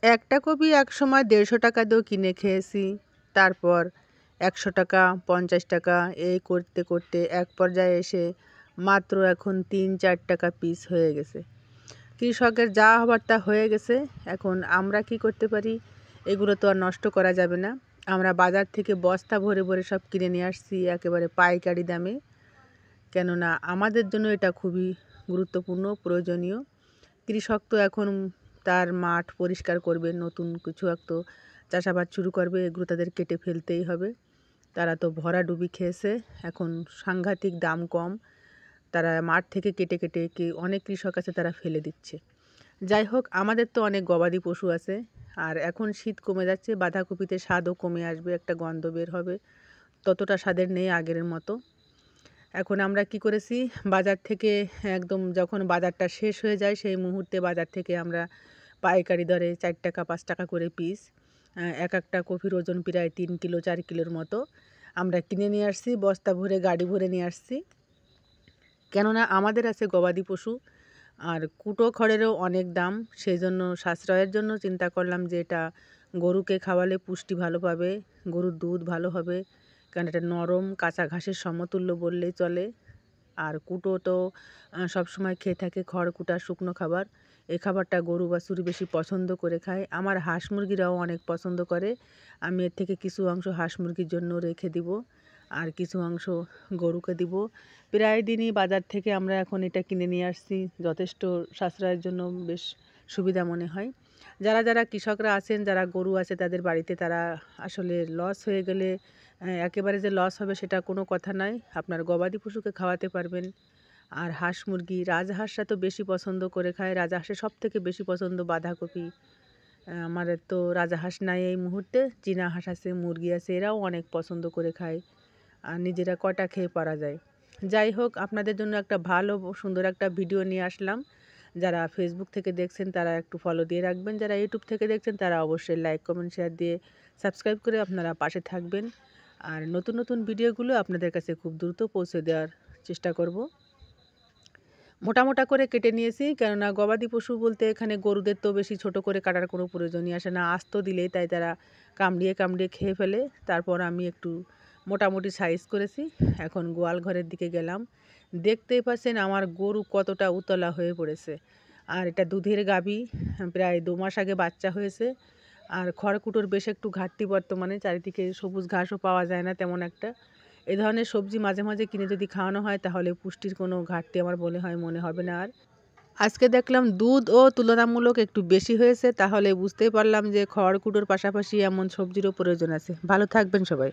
একটা কপি একসময় 150 টাকা দিয়েও কিনে খেয়েছি, তারপর 100 টাকা, 50 টাকা, এই করতে করতে এক পর্যায়ে এসে মাত্র এখন 3-4 টাকা পিস হয়ে গেছে। কৃষকের যা হবার তা হয়ে গেছে। এখন আমরা কি করতে পারি? এগুলো তো আর নষ্ট করা যাবে না। আমরা বাজার থেকে বস্তা ভরে ভরে সব কিনে নিয়ে আসছি একেবারে পাইকারি দামে, কেননা আমাদের জন্য এটা খুবই গুরুত্বপূর্ণ, প্রয়োজনীয়। কৃষক তো এখন তার মাঠ পরিষ্কার করবে, নতুন কিছু একটা চাষাবাদ শুরু করবে, এগুলো তাদের কেটে ফেলতেই হবে। তারা তো ভরাডুবি খেয়েছে, এখন সাংঘাতিক দাম কম, তারা মাঠ থেকে কেটে কেটে অনেক কৃষক আছে তারা ফেলে দিচ্ছে। যাই হোক, আমাদের তো অনেক গবাদি পশু আছে, আর এখন শীত কমে যাচ্ছে, বাঁধাকপিতে স্বাদও কমে আসবে, একটা গন্ধ বের হবে, ততটা স্বাদের নেই আগের মতো। এখন আমরা কি করেছি, বাজার থেকে একদম যখন বাজারটা শেষ হয়ে যায় সেই মুহূর্তে বাজার থেকে আমরা পাইকারি দরে 4 টাকা 5 টাকা করে পিস, এক একটা কপির ওজন প্রায় 3 কিলো 4 কিলোর মতো আমরা কিনে নিয়ে আসছি, বস্তা ভরে গাড়ি ভরে নিয়ে আসছি। কেননা আমাদের আছে গবাদি পশু, আর কুটো খড়েরও অনেক দাম, সেই জন্য সাশ্রয়ের জন্য চিন্তা করলাম যে এটা গরুকে খাওয়ালে পুষ্টি ভালো পাবে, গরুর দুধ ভালো হবে, কারণ এটা নরম কাঁচা ঘাসের সমতুল্য বললেই চলে। আর কুটো তো সবসময় খেয়ে থাকে খড় কুটা শুকনো খাবার, এই খাবারটা গরু বাছুর বেশি পছন্দ করে খায়, আমার হাঁস মুরগিরাও অনেক পছন্দ করে। আমি এর থেকে কিছু অংশ হাঁস মুরগির জন্য রেখে দিব, আর কিছু অংশ গরুকে দিব। প্রায় দিনই বাজার থেকে আমরা এখন এটা কিনে নিয়ে আসছি, যথেষ্ট সাশ্রয়ের জন্য বেশ সুবিধা মনে হয়। যারা যারা কৃষকরা আছেন, যারা গরু আছে তাদের বাড়িতে, তারা আসলে লস হয়ে গেলে একেবারে যে লস হবে সেটা কোনো কথা নয়, আপনার গবাদি পশুকে খাওয়াতে পারবেন। আর হাঁস মুরগি, রাজহাঁসরা তো বেশি পছন্দ করে খায়, রাজহাঁসের সব থেকে বেশি পছন্দ বাঁধাকপি। আমাদের তো রাজহাঁস নাই এই মুহূর্তে, চীনা হাঁস আছে, মুরগি আছে, এরাও অনেক পছন্দ করে খায়, আর নিজেরা কটা খেয়ে পারা যায়। যাই হোক, আপনাদের জন্য একটা ভালো সুন্দর একটা ভিডিও নিয়ে আসলাম। যারা ফেসবুক থেকে দেখছেন তারা একটু ফলো দিয়ে রাখবেন, যারা ইউটিউব থেকে দেখছেন তারা অবশ্যই লাইক কমেন্ট শেয়ার দিয়ে সাবস্ক্রাইব করে আপনারা পাশে থাকবেন। আর নতুন নতুন ভিডিওগুলো আপনাদের কাছে খুব দ্রুত পৌঁছে দেওয়ার চেষ্টা করব। মোটা মোটা করে কেটে নিয়েছি, কেননা গবাদি পশু বলতে এখানে গরুদের তো বেশি ছোট করে কাটার কোনো প্রয়োজনই আসে না, আস্ত দিলেই তাই তারা কামড়িয়ে কামড়িয়ে খেয়ে ফেলে। তারপর আমি একটু মোটামুটি সাইজ করেছি। এখন গোয়াল ঘরের দিকে গেলাম, দেখতেই পাচ্ছেন আমার গরু কতটা উতলা হয়ে পড়েছে। আর এটা দুধের গাভী, প্রায় 2 মাস আগে বাচ্চা হয়েছে। আর খড়কুটোর বেশ একটু ঘাটতি বর্তমানে, চারিদিকে সবুজ ঘাসও পাওয়া যায় না তেমন একটা। এ ধরনের সবজি মাঝে মাঝে কিনে যদি খাওয়ানো হয় তাহলে পুষ্টির কোনো ঘাটতি আমার মনে হবে না আর। আজকে দেখলাম দুধও তুলনামূলক একটু বেশি হয়েছে, তাহলে বুঝতেই পারলাম যে খড়কুটোর পাশাপাশি এমন সবজিরও প্রয়োজন আছে। ভালো থাকবেন সবাই।